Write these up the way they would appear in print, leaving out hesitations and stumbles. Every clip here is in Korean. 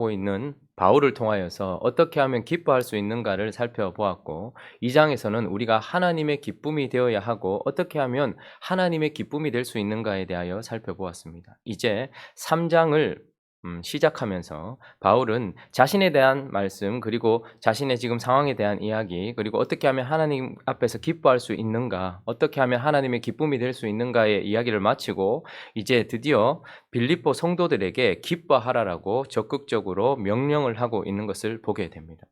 하고 있는 바울을 통하여서 어떻게 하면 기뻐할 수 있는가를 살펴보았고, 2장에서는 우리가 하나님의 기쁨이 되어야 하고 어떻게 하면 하나님의 기쁨이 될 수 있는가에 대하여 살펴보았습니다. 이제 3장을 시작하면서 바울은 자신에 대한 말씀, 그리고 자신의 지금 상황에 대한 이야기, 그리고 어떻게 하면 하나님 앞에서 기뻐할 수 있는가, 어떻게 하면 하나님의 기쁨이 될 수 있는가의 이야기를 마치고 이제 드디어 빌립보 성도들에게 기뻐하라라고 적극적으로 명령을 하고 있는 것을 보게 됩니다.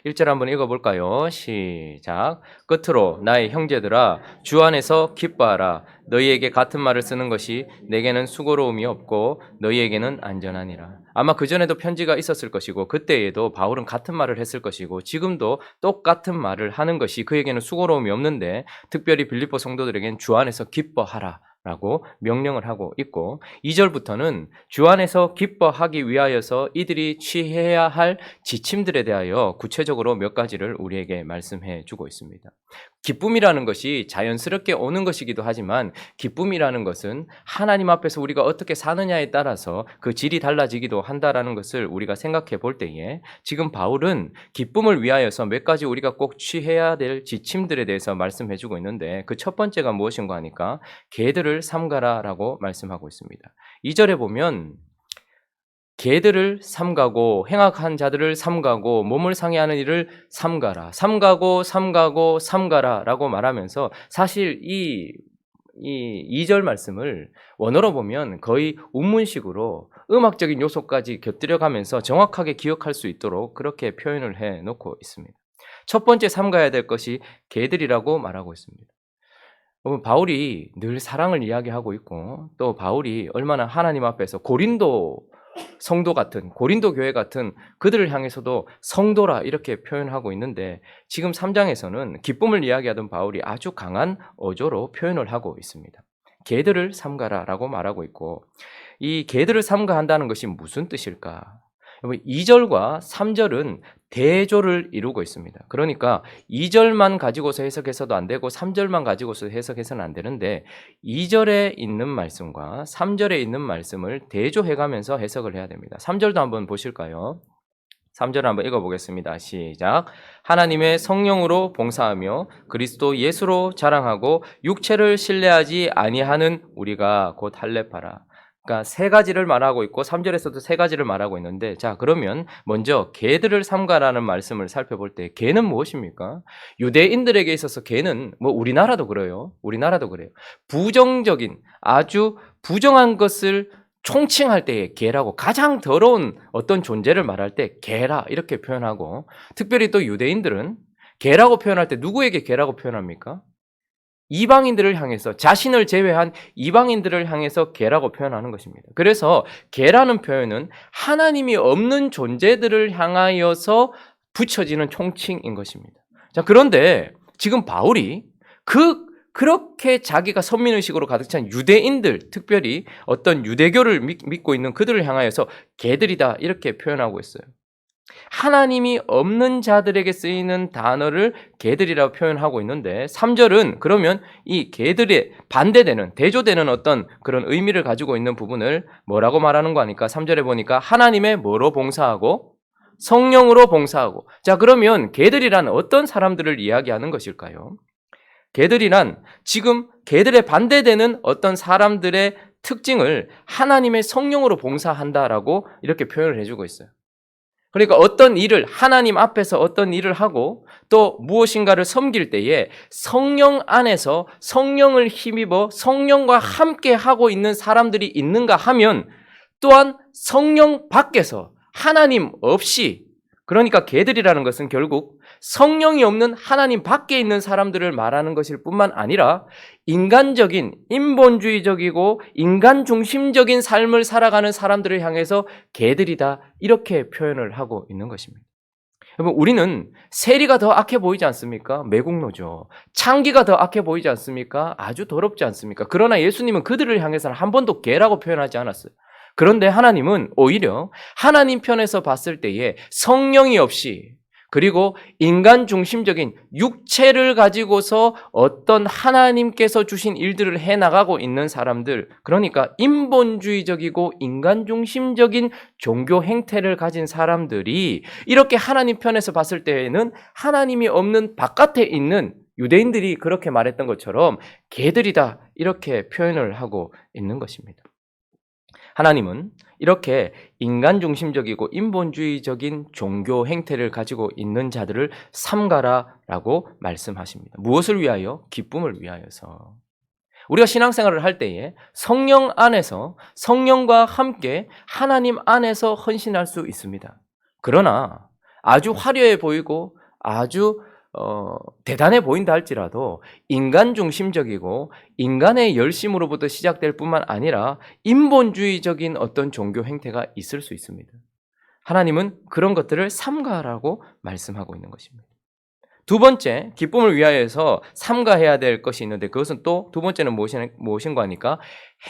1절 한번 읽어볼까요? 시작. 끝으로 나의 형제들아 주 안에서 기뻐하라. 너희에게 같은 말을 쓰는 것이 내게는 수고로움이 없고 너희에게는 안전하니라. 아마 그전에도 편지가 있었을 것이고 그때에도 바울은 같은 말을 했을 것이고 지금도 똑같은 말을 하는 것이 그에게는 수고로움이 없는데, 특별히 빌립보 성도들에게는 주 안에서 기뻐하라 라고 명령을 하고 있고, 2절부터는 주 안에서 기뻐하기 위하여서 이들이 취해야 할 지침들에 대하여 구체적으로 몇 가지를 우리에게 말씀해 주고 있습니다. 기쁨이라는 것이 자연스럽게 오는 것이기도 하지만, 기쁨이라는 것은 하나님 앞에서 우리가 어떻게 사느냐에 따라서 그 질이 달라지기도 한다라는 것을 우리가 생각해 볼 때에, 지금 바울은 기쁨을 위하여서 몇 가지 우리가 꼭 취해야 될 지침들에 대해서 말씀해 주고 있는데, 그 첫 번째가 무엇인가 하니까 개들을 삼가라라고 말씀하고 있습니다. 2절에 보면 개들을 삼가고 행악한 자들을 삼가고 몸을 상해하는 일을 삼가라, 삼가고 삼가고 삼가라라고 말하면서, 사실 이 2절 말씀을 원어로 보면 거의 운문식으로 음악적인 요소까지 곁들여가면서 정확하게 기억할 수 있도록 그렇게 표현을 해 놓고 있습니다. 첫 번째 삼가야 될 것이 개들이라고 말하고 있습니다. 바울이 늘 사랑을 이야기하고 있고, 또 바울이 얼마나 하나님 앞에서 고린도 성도 같은, 고린도 교회 같은 그들을 향해서도 성도라 이렇게 표현하고 있는데, 지금 3장에서는 기쁨을 이야기하던 바울이 아주 강한 어조로 표현을 하고 있습니다. 개들을 삼가라 라고 말하고 있고, 이 개들을 삼가한다는 것이 무슨 뜻일까? 2절과 3절은 대조를 이루고 있습니다. 그러니까 2절만 가지고서 해석해서도 안 되고 3절만 가지고서 해석해서는 안 되는데, 2절에 있는 말씀과 3절에 있는 말씀을 대조해가면서 해석을 해야 됩니다. 3절도 한번 보실까요? 3절 한번 읽어보겠습니다. 시작. 하나님의 성령으로 봉사하며 그리스도 예수로 자랑하고 육체를 신뢰하지 아니하는 우리가 곧 할례파라. 그러니까 세 가지를 말하고 있고 3절에서도 세 가지를 말하고 있는데, 자 그러면 먼저 개들을 삼가라는 말씀을 살펴볼 때 개는 무엇입니까? 유대인들에게 있어서 개는 우리나라도 그래요. 우리나라도 그래요. 부정적인, 아주 부정한 것을 총칭할 때에 개라고, 가장 더러운 어떤 존재를 말할 때 개라 이렇게 표현하고, 특별히 또 유대인들은 개라고 표현할 때 누구에게 개라고 표현합니까? 이방인들을 향해서, 자신을 제외한 이방인들을 향해서 개라고 표현하는 것입니다. 그래서 개라는 표현은 하나님이 없는 존재들을 향하여서 붙여지는 총칭인 것입니다. 자, 그런데 지금 바울이 그렇게 자기가 선민의식으로 가득 찬 유대인들, 특별히 어떤 유대교를 믿고 있는 그들을 향하여서 개들이다 이렇게 표현하고 있어요. 하나님이 없는 자들에게 쓰이는 단어를 개들이라고 표현하고 있는데, 3절은 그러면 이 개들의 반대되는, 대조되는 어떤 그런 의미를 가지고 있는 부분을 뭐라고 말하는 거 아니까 3절에 보니까 하나님의 뭐로 봉사하고 성령으로 봉사하고. 자, 그러면 개들이란 어떤 사람들을 이야기하는 것일까요? 개들이란 지금 개들의 반대되는 어떤 사람들의 특징을 하나님의 성령으로 봉사한다라고 이렇게 표현을 해주고 있어요. 그러니까 어떤 일을, 하나님 앞에서 어떤 일을 하고 또 무엇인가를 섬길 때에 성령 안에서 성령을 힘입어 성령과 함께 하고 있는 사람들이 있는가 하면, 또한 성령 밖에서 하나님 없이, 그러니까 개들이라는 것은 결국 성령이 없는 하나님 밖에 있는 사람들을 말하는 것일 뿐만 아니라, 인간적인, 인본주의적이고 인간 중심적인 삶을 살아가는 사람들을 향해서 개들이다 이렇게 표현을 하고 있는 것입니다. 여러분, 우리는 세리가 더 악해 보이지 않습니까? 매국노죠. 창기가 더 악해 보이지 않습니까? 아주 더럽지 않습니까? 그러나 예수님은 그들을 향해서는 한 번도 개라고 표현하지 않았어요. 그런데 하나님은 오히려 하나님 편에서 봤을 때에 성령이 없이, 그리고 인간 중심적인 육체를 가지고서 어떤 하나님께서 주신 일들을 해나가고 있는 사람들, 그러니까 인본주의적이고 인간 중심적인 종교 행태를 가진 사람들이 이렇게 하나님 편에서 봤을 때에는 하나님이 없는 바깥에 있는 유대인들이 그렇게 말했던 것처럼 개들이다 이렇게 표현을 하고 있는 것입니다. 하나님은 이렇게 인간 중심적이고 인본주의적인 종교 행태를 가지고 있는 자들을 삼가라라고 말씀하십니다. 무엇을 위하여? 기쁨을 위하여서. 우리가 신앙생활을 할 때에 성령 안에서 성령과 함께 하나님 안에서 헌신할 수 있습니다. 그러나 아주 화려해 보이고 아주 대단해 보인다 할지라도 인간 중심적이고 인간의 열심으로부터 시작될 뿐만 아니라 인본주의적인 어떤 종교 행태가 있을 수 있습니다. 하나님은 그런 것들을 삼가라고 말씀하고 있는 것입니다. 두 번째, 기쁨을 위하여서 삼가해야 될 것이 있는데 그것은 또 두 번째는 무엇인가 하니까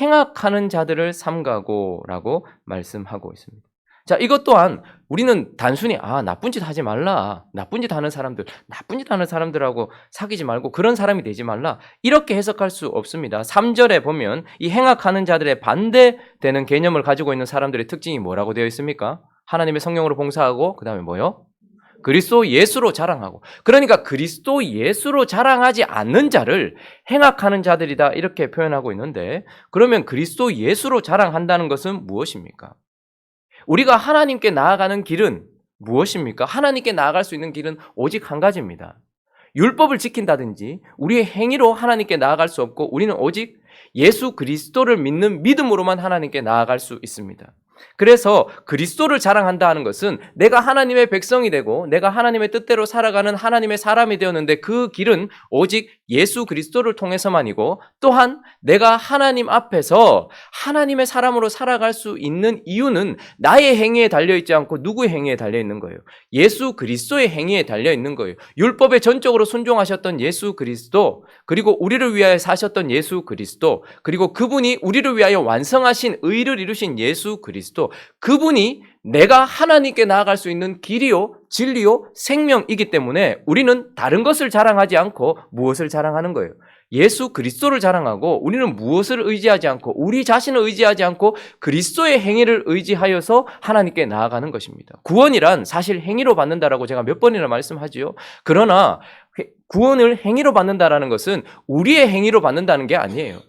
행악하는 자들을 삼가고라고 말씀하고 있습니다. 자, 이것 또한 우리는 단순히 나쁜 짓 하지 말라. 나쁜 짓 하는 사람들하고 사귀지 말고 그런 사람이 되지 말라. 이렇게 해석할 수 없습니다. 3절에 보면 이 행악하는 자들의 반대되는 개념을 가지고 있는 사람들의 특징이 뭐라고 되어 있습니까? 하나님의 성령으로 봉사하고 그다음에 뭐요? 그리스도 예수로 자랑하고. 그러니까 그리스도 예수로 자랑하지 않는 자를 행악하는 자들이다 이렇게 표현하고 있는데 그러면 그리스도 예수로 자랑한다는 것은 무엇입니까? 우리가 하나님께 나아가는 길은 무엇입니까? 하나님께 나아갈 수 있는 길은 오직 한 가지입니다. 율법을 지킨다든지 우리의 행위로 하나님께 나아갈 수 없고 우리는 오직 예수 그리스도를 믿는 믿음으로만 하나님께 나아갈 수 있습니다. 그래서 그리스도를 자랑한다 하는 것은 내가 하나님의 백성이 되고 내가 하나님의 뜻대로 살아가는 하나님의 사람이 되었는데 그 길은 오직 예수 그리스도를 통해서만이고 또한 내가 하나님 앞에서 하나님의 사람으로 살아갈 수 있는 이유는 나의 행위에 달려있지 않고 누구의 행위에 달려있는 거예요? 예수 그리스도의 행위에 달려있는 거예요. 율법에 전적으로 순종하셨던 예수 그리스도, 그리고 우리를 위하여 사셨던 예수 그리스도, 그리고 그분이 우리를 위하여 완성하신 의를 이루신 예수 그리스도, 그분이 내가 하나님께 나아갈 수 있는 길이요, 진리요, 생명이기 때문에 우리는 다른 것을 자랑하지 않고 무엇을 자랑하는 거예요? 예수 그리스도를 자랑하고 우리는 무엇을 의지하지 않고 우리 자신을 의지하지 않고 그리스도의 행위를 의지하여서 하나님께 나아가는 것입니다. 구원이란 사실 행위로 받는다라고 제가 몇 번이나 말씀하지요. 그러나 구원을 행위로 받는다라는 것은 우리의 행위로 받는다는 게 아니에요.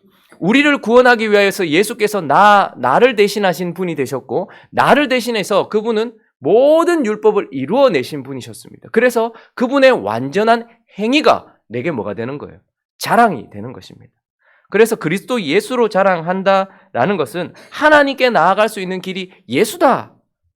우리를 구원하기 위하여서 예수께서 나를 대신하신 분이 되셨고 나를 대신해서 그분은 모든 율법을 이루어내신 분이셨습니다. 그래서 그분의 완전한 행위가 내게 뭐가 되는 거예요? 자랑이 되는 것입니다. 그래서 그리스도 예수로 자랑한다라는 것은 하나님께 나아갈 수 있는 길이 예수다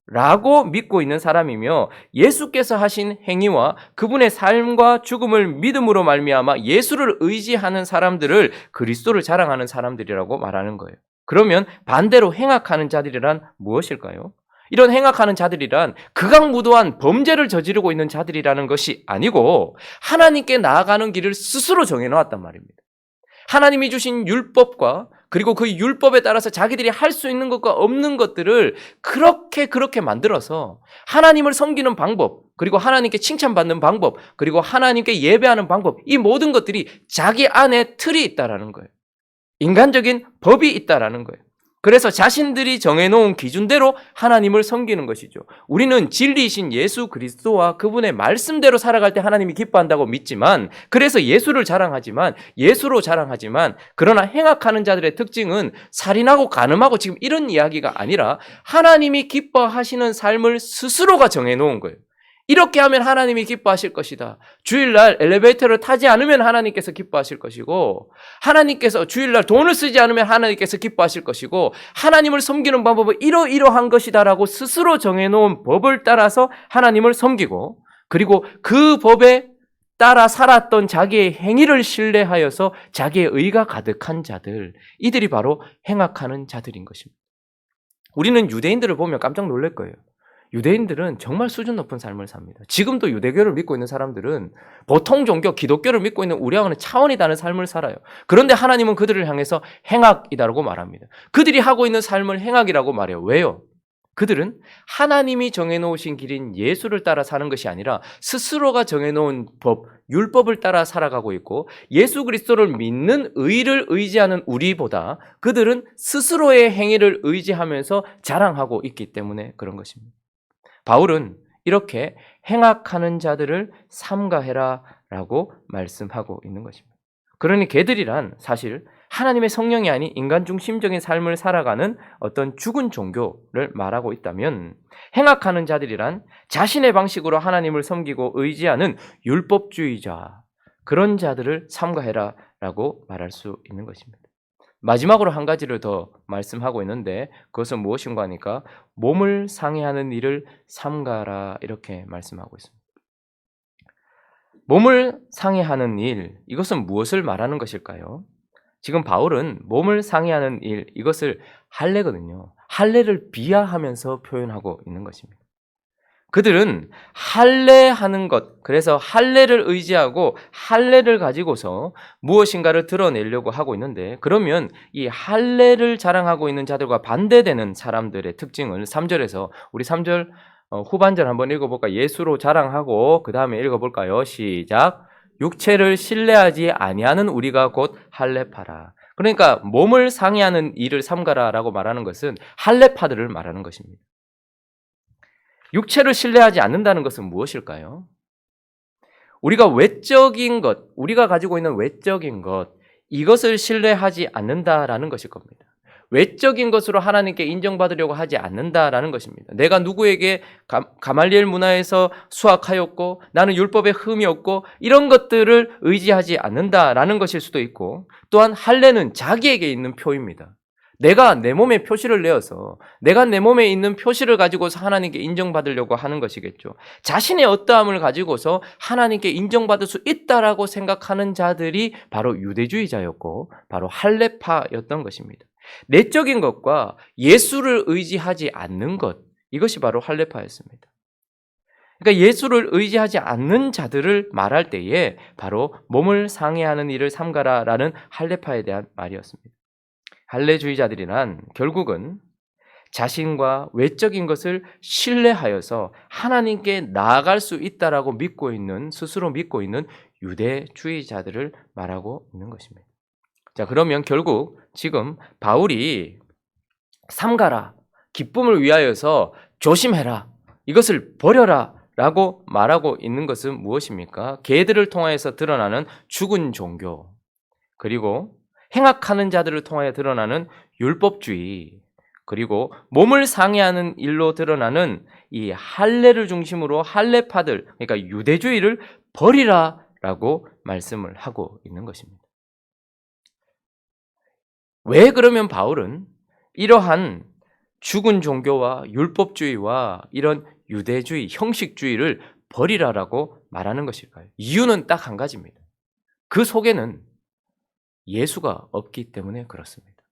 라고 믿고 있는 사람이며 예수께서 하신 행위와 그분의 삶과 죽음을 믿음으로 말미암아 예수를 의지하는 사람들을 그리스도를 자랑하는 사람들이라고 말하는 거예요. 그러면 반대로 행악하는 자들이란 무엇일까요? 이런 행악하는 자들이란 극악무도한 범죄를 저지르고 있는 자들이라는 것이 아니고 하나님께 나아가는 길을 스스로 정해놓았단 말입니다. 하나님이 주신 율법과 그리고 그 율법에 따라서 자기들이 할 수 있는 것과 없는 것들을 그렇게 만들어서 하나님을 섬기는 방법, 그리고 하나님께 칭찬받는 방법, 그리고 하나님께 예배하는 방법, 이 모든 것들이 자기 안에 틀이 있다라는 거예요. 인간적인 법이 있다라는 거예요. 그래서 자신들이 정해놓은 기준대로 하나님을 섬기는 것이죠. 우리는 진리이신 예수 그리스도와 그분의 말씀대로 살아갈 때 하나님이 기뻐한다고 믿지만, 그래서 예수로 자랑하지만 그러나 행악하는 자들의 특징은 살인하고 간음하고 지금 이런 이야기가 아니라 하나님이 기뻐하시는 삶을 스스로가 정해놓은 거예요. 이렇게 하면 하나님이 기뻐하실 것이다. 주일날 엘리베이터를 타지 않으면 하나님께서 기뻐하실 것이고, 하나님께서 주일날 돈을 쓰지 않으면 하나님께서 기뻐하실 것이고, 하나님을 섬기는 방법은 이러이러한 것이다라고 스스로 정해놓은 법을 따라서 하나님을 섬기고, 그리고 그 법에 따라 살았던 자기의 행위를 신뢰하여서 자기의 의가 가득한 자들, 이들이 바로 행악하는 자들인 것입니다. 우리는 유대인들을 보면 깜짝 놀랄 거예요. 유대인들은 정말 수준 높은 삶을 삽니다. 지금도 유대교를 믿고 있는 사람들은 보통 종교, 기독교를 믿고 있는 우리와는 차원이 다른 삶을 살아요. 그런데 하나님은 그들을 향해서 행악이다라고 말합니다. 그들이 하고 있는 삶을 행악이라고 말해요. 왜요? 그들은 하나님이 정해놓으신 길인 예수를 따라 사는 것이 아니라 스스로가 정해놓은 법, 율법을 따라 살아가고 있고 예수 그리스도를 믿는 의를 의지하는 우리보다 그들은 스스로의 행위를 의지하면서 자랑하고 있기 때문에 그런 것입니다. 바울은 이렇게 행악하는 자들을 삼가해라 라고 말씀하고 있는 것입니다. 그러니 걔들이란 사실 하나님의 성령이 아닌 인간 중심적인 삶을 살아가는 어떤 죽은 종교를 말하고 있다면, 행악하는 자들이란 자신의 방식으로 하나님을 섬기고 의지하는 율법주의자, 그런 자들을 삼가해라 라고 말할 수 있는 것입니다. 마지막으로 한 가지를 더 말씀하고 있는데 그것은 무엇인가 하니까 몸을 상해하는 일을 삼가라 이렇게 말씀하고 있습니다. 몸을 상해하는 일, 이것은 무엇을 말하는 것일까요? 지금 바울은 몸을 상해하는 일, 이것을 할례거든요. 할례를 비하하면서 표현하고 있는 것입니다. 그들은 할례하는 것, 그래서 할례를 의지하고 할례를 가지고서 무엇인가를 드러내려고 하고 있는데, 그러면 이 할례를 자랑하고 있는 자들과 반대되는 사람들의 특징을 3절에서 우리 3절 후반절 한번 읽어볼까? 예수로 자랑하고 그 다음에 읽어볼까요? 시작. 육체를 신뢰하지 아니하는 우리가 곧 할례파라. 그러니까 몸을 상해하는 일을 삼가라라고 말하는 것은 할례파들을 말하는 것입니다. 육체를 신뢰하지 않는다는 것은 무엇일까요? 우리가 외적인 것, 우리가 가지고 있는 외적인 것, 이것을 신뢰하지 않는다라는 것일 겁니다. 외적인 것으로 하나님께 인정받으려고 하지 않는다라는 것입니다. 내가 누구에게 가말리엘 문화에서 수학하였고 나는 율법에 흠이 없고 이런 것들을 의지하지 않는다라는 것일 수도 있고, 또한 할례는 자기에게 있는 표입니다. 내가 내 몸에 표시를 내어서 내가 내 몸에 있는 표시를 가지고서 하나님께 인정받으려고 하는 것이겠죠. 자신의 어떠함을 가지고서 하나님께 인정받을 수 있다라고 생각하는 자들이 바로 유대주의자였고 바로 할례파였던 것입니다. 내적인 것과 예수를 의지하지 않는 것, 이것이 바로 할례파였습니다. 그러니까 예수를 의지하지 않는 자들을 말할 때에 바로 몸을 상해하는 일을 삼가라라는 할례파에 대한 말이었습니다. 할례주의자들이란 결국은 자신과 외적인 것을 신뢰하여서 하나님께 나아갈 수 있다라고 믿고 있는, 스스로 믿고 있는 유대주의자들을 말하고 있는 것입니다. 자, 그러면 결국 지금 바울이 삼가라, 기쁨을 위하여서 조심해라, 이것을 버려라 라고 말하고 있는 것은 무엇입니까? 걔들을 통하여서 드러나는 죽은 종교, 그리고 행악하는 자들을 통하여 드러나는 율법주의, 그리고 몸을 상해하는 일로 드러나는 이 할례를 중심으로 할례파들, 그러니까 유대주의를 버리라라고 말씀을 하고 있는 것입니다. 왜 그러면 바울은 이러한 죽은 종교와 율법주의와 이런 유대주의, 형식주의를 버리라라고 말하는 것일까요? 이유는 딱 한 가지입니다. 그 속에는 예수가 없기 때문에 그렇습니다.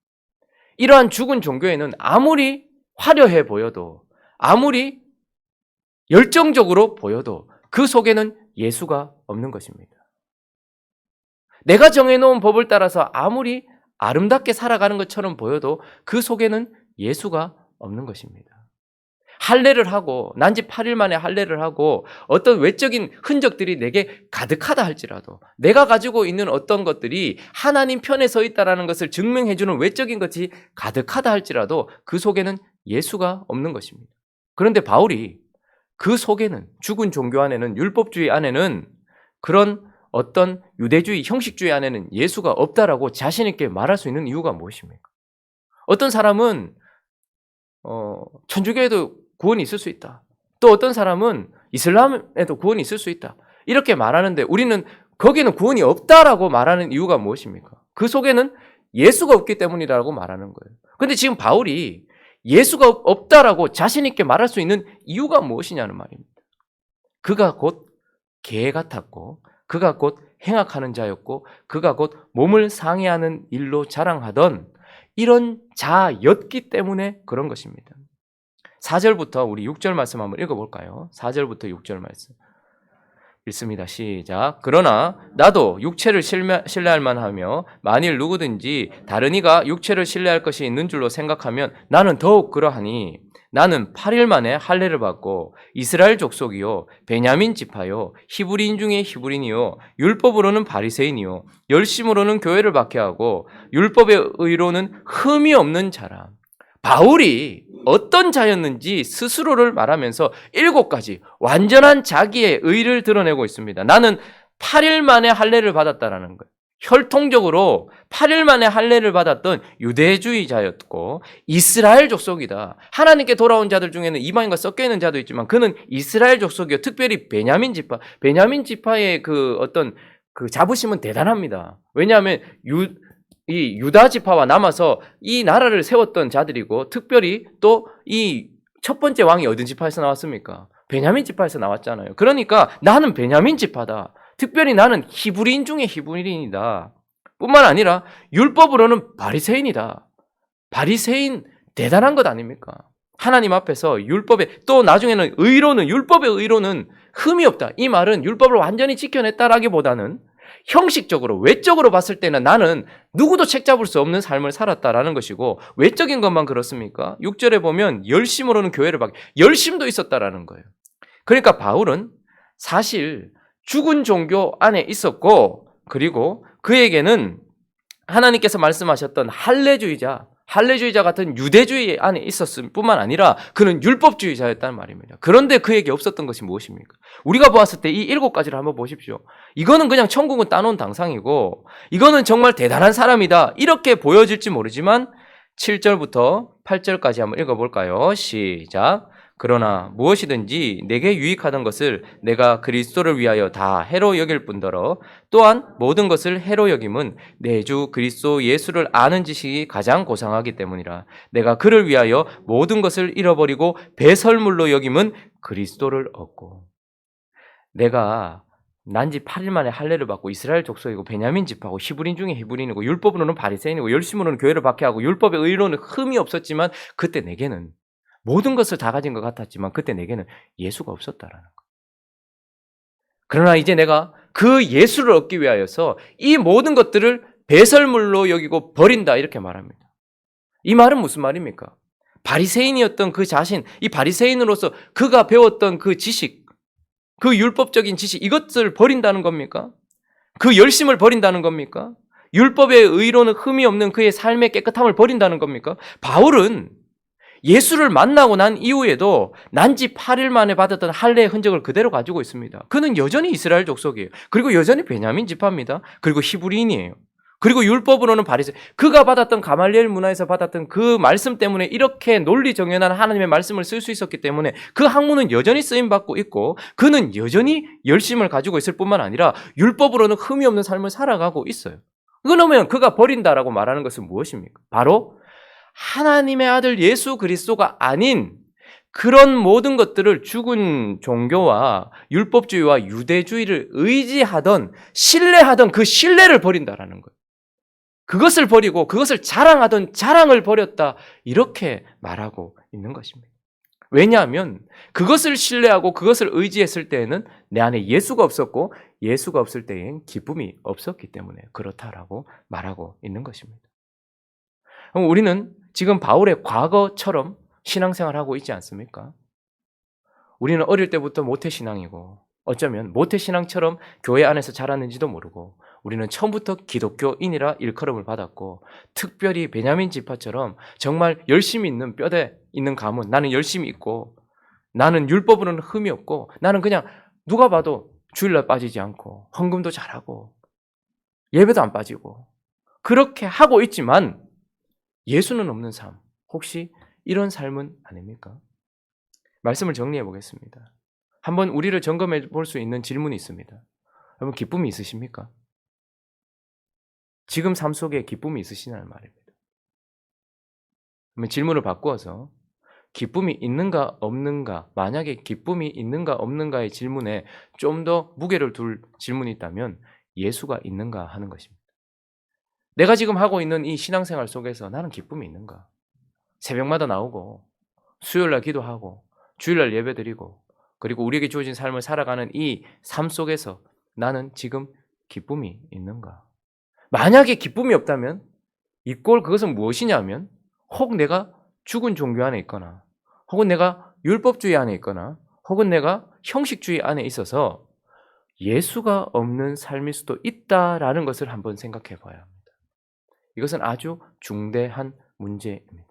이러한 죽은 종교에는 아무리 화려해 보여도, 아무리 열정적으로 보여도 그 속에는 예수가 없는 것입니다. 내가 정해놓은 법을 따라서 아무리 아름답게 살아가는 것처럼 보여도 그 속에는 예수가 없는 것입니다. 할례를 하고 난지 8일 만에 할례를 하고 어떤 외적인 흔적들이 내게 가득하다 할지라도, 내가 가지고 있는 어떤 것들이 하나님 편에 서 있다는 것을 증명해주는 외적인 것이 가득하다 할지라도 그 속에는 예수가 없는 것입니다. 그런데 바울이 그 속에는, 죽은 종교 안에는, 율법주의 안에는, 그런 어떤 유대주의, 형식주의 안에는 예수가 없다라고 자신 있게 말할 수 있는 이유가 무엇입니까? 어떤 사람은 천주교에도 구원이 있을 수 있다. 또 어떤 사람은 이슬람에도 구원이 있을 수 있다. 이렇게 말하는데 우리는 거기는 구원이 없다라고 말하는 이유가 무엇입니까? 그 속에는 예수가 없기 때문이라고 말하는 거예요. 그런데 지금 바울이 예수가 없다라고 자신 있게 말할 수 있는 이유가 무엇이냐는 말입니다. 그가 곧 개 같았고, 그가 곧 행악하는 자였고, 그가 곧 몸을 상해하는 일로 자랑하던 이런 자였기 때문에 그런 것입니다. 4절부터 우리 6절 말씀 한번 읽어볼까요? 4절부터 6절 말씀 읽습니다. 시작. 그러나 나도 육체를 신뢰할 만하며 만일 누구든지 다른 이가 육체를 신뢰할 것이 있는 줄로 생각하면 나는 더욱 그러하니 나는 8일 만에 할례를 받고 이스라엘 족속이요 베냐민 지파요 히브리인 중에 히브리인이요 율법으로는 바리새인이요 열심으로는 교회를 박해하고 율법의 의로는 흠이 없는 자라. 바울이 어떤 자였는지 스스로를 말하면서 7가지 완전한 자기의 의를 드러내고 있습니다. 나는 8일 만에 할례를 받았다라는 거예요. 혈통적으로 8일 만에 할례를 받았던 유대주의자였고 이스라엘 족속이다. 하나님께 돌아온 자들 중에는 이방인과 섞여 있는 자도 있지만 그는 이스라엘 족속이요. 특별히 베냐민 지파의 그 어떤 그 자부심은 대단합니다. 왜냐하면 이 유다 지파와 남아서 이 나라를 세웠던 자들이고 특별히 또 이 첫 번째 왕이 어떤 지파에서 나왔습니까? 베냐민 지파에서 나왔잖아요. 그러니까 나는 베냐민 지파다. 특별히 나는 히브리인 중에 히브리인이다. 뿐만 아니라 율법으로는 바리새인이다. 바리새인 대단한 것 아닙니까? 하나님 앞에서 율법에 또 나중에는 율법의 의로는 흠이 없다. 이 말은 율법을 완전히 지켜냈다라기보다는 형식적으로 외적으로 봤을 때는 나는 누구도 책잡을 수 없는 삶을 살았다라는 것이고 외적인 것만 그렇습니까? 6절에 보면 열심으로는 교회를 열심도 있었다라는 거예요. 그러니까 바울은 사실 죽은 종교 안에 있었고 그리고 그에게는 하나님께서 말씀하셨던 할례주의자 같은 유대주의 안에 있었을 뿐만 아니라 그는 율법주의자였다는 말입니다. 그런데 그에게 없었던 것이 무엇입니까? 우리가 보았을 때 이 7가지를 한번 보십시오. 이거는 그냥 천국은 따놓은 당상이고 이거는 정말 대단한 사람이다 이렇게 보여질지 모르지만 7절부터 8절까지 한번 읽어볼까요? 시작. 그러나 무엇이든지 내게 유익하던 것을 내가 그리스도를 위하여 다 해로 여길 뿐더러 또한 모든 것을 해로 여김은 내 주 그리스도 예수를 아는 지식이 가장 고상하기 때문이라. 내가 그를 위하여 모든 것을 잃어버리고 배설물로 여김은 그리스도를 얻고. 내가 난지 8일 만에 할례를 받고 이스라엘 족속이고 베냐민 지파고 히브리인 중에 히브리인이고 율법으로는 바리새인이고 열심으로는 교회를 박해하고 율법의 의로는 흠이 없었지만 그때 내게는 모든 것을 다 가진 것 같았지만 그때 내게는 예수가 없었다라는 거. 그러나 이제 내가 그 예수를 얻기 위하여서 이 모든 것들을 배설물로 여기고 버린다 이렇게 말합니다. 이 말은 무슨 말입니까? 바리새인이었던 그 자신, 이 바리새인으로서 그가 배웠던 그 지식, 그 율법적인 지식 이것을 버린다는 겁니까? 그 열심을 버린다는 겁니까? 율법의 의로는 흠이 없는 그의 삶의 깨끗함을 버린다는 겁니까? 바울은 예수를 만나고 난 이후에도 난지 8일 만에 받았던 할례의 흔적을 그대로 가지고 있습니다. 그는 여전히 이스라엘 족속이에요. 그리고 여전히 베냐민 지파입니다. 그리고 히브리인이에요. 그리고 율법으로는 바리새인. 그가 받았던 가말리엘 문화에서 받았던 그 말씀 때문에 이렇게 논리정연한 하나님의 말씀을 쓸 수 있었기 때문에 그 학문은 여전히 쓰임받고 있고 그는 여전히 열심을 가지고 있을 뿐만 아니라 율법으로는 흠이 없는 삶을 살아가고 있어요. 그러면 그가 버린다라고 말하는 것은 무엇입니까? 바로 하나님의 아들 예수 그리스도가 아닌 그런 모든 것들을 죽은 종교와 율법주의와 유대주의를 의지하던 신뢰하던 그 신뢰를 버린다라는 거예요. 그것을 버리고 그것을 자랑하던 자랑을 버렸다 이렇게 말하고 있는 것입니다. 왜냐하면 그것을 신뢰하고 그것을 의지했을 때에는 내 안에 예수가 없었고 예수가 없을 때엔 기쁨이 없었기 때문에 그렇다라고 말하고 있는 것입니다. 그럼 우리는 지금 바울의 과거처럼 신앙생활하고 있지 않습니까? 우리는 어릴 때부터 모태신앙이고 어쩌면 모태신앙처럼 교회 안에서 자랐는지도 모르고 우리는 처음부터 기독교인이라 일컬음을 받았고 특별히 베냐민 지파처럼 정말 열심히 있는 뼈대 있는 가문 나는 열심히 있고 나는 율법으로는 흠이 없고 나는 그냥 누가 봐도 주일날 빠지지 않고 헌금도 잘하고 예배도 안 빠지고 그렇게 하고 있지만 예수는 없는 삶, 혹시 이런 삶은 아닙니까? 말씀을 정리해 보겠습니다. 한번 우리를 점검해 볼 수 있는 질문이 있습니다. 여러분 기쁨이 있으십니까? 지금 삶 속에 기쁨이 있으시냐는 말입니다. 그러면 질문을 바꾸어서 기쁨이 있는가 없는가, 만약에 기쁨이 있는가 없는가의 질문에 좀 더 무게를 둘 질문이 있다면 예수가 있는가 하는 것입니다. 내가 지금 하고 있는 이 신앙생활 속에서 나는 기쁨이 있는가? 새벽마다 나오고 수요일날 기도하고 주일날 예배드리고 그리고 우리에게 주어진 삶을 살아가는 이 삶 속에서 나는 지금 기쁨이 있는가? 만약에 기쁨이 없다면 이꼴 그것은 무엇이냐면 혹 내가 죽은 종교 안에 있거나 혹은 내가 율법주의 안에 있거나 혹은 내가 형식주의 안에 있어서 예수가 없는 삶일 수도 있다라는 것을 한번 생각해 봐야 합니다. 이것은 아주 중대한 문제입니다.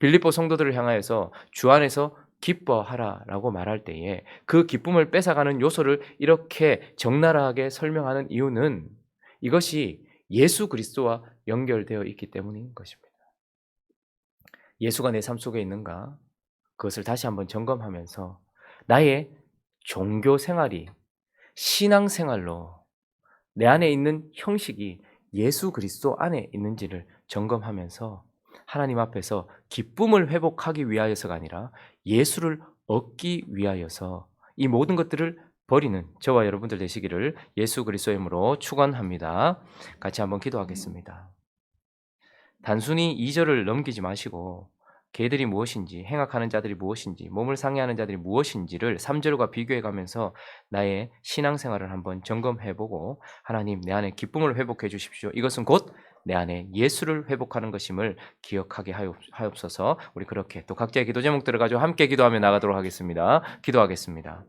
빌립보 성도들을 향하여서 주 안에서 기뻐하라라고 말할 때에 그 기쁨을 뺏어가는 요소를 이렇게 적나라하게 설명하는 이유는 이것이 예수 그리스도와 연결되어 있기 때문인 것입니다. 예수가 내 삶 속에 있는가? 그것을 다시 한번 점검하면서 나의 종교 생활이 신앙 생활로 내 안에 있는 형식이 예수 그리스도 안에 있는지를 점검하면서 하나님 앞에서 기쁨을 회복하기 위하여서가 아니라 예수를 얻기 위하여서 이 모든 것들을 버리는 저와 여러분들 되시기를 예수 그리스도의 이름으로 축원합니다. 같이 한번 기도하겠습니다. 단순히 2절을 넘기지 마시고 개들이 무엇인지, 행악하는 자들이 무엇인지, 몸을 상해하는 자들이 무엇인지를 3절과 비교해 가면서 나의 신앙생활을 한번 점검해 보고 하나님 내 안에 기쁨을 회복해 주십시오. 이것은 곧 내 안에 예수를 회복하는 것임을 기억하게 하옵소서. 우리 그렇게 또 각자의 기도 제목들을 가지고 함께 기도하며 나가도록 하겠습니다. 기도하겠습니다.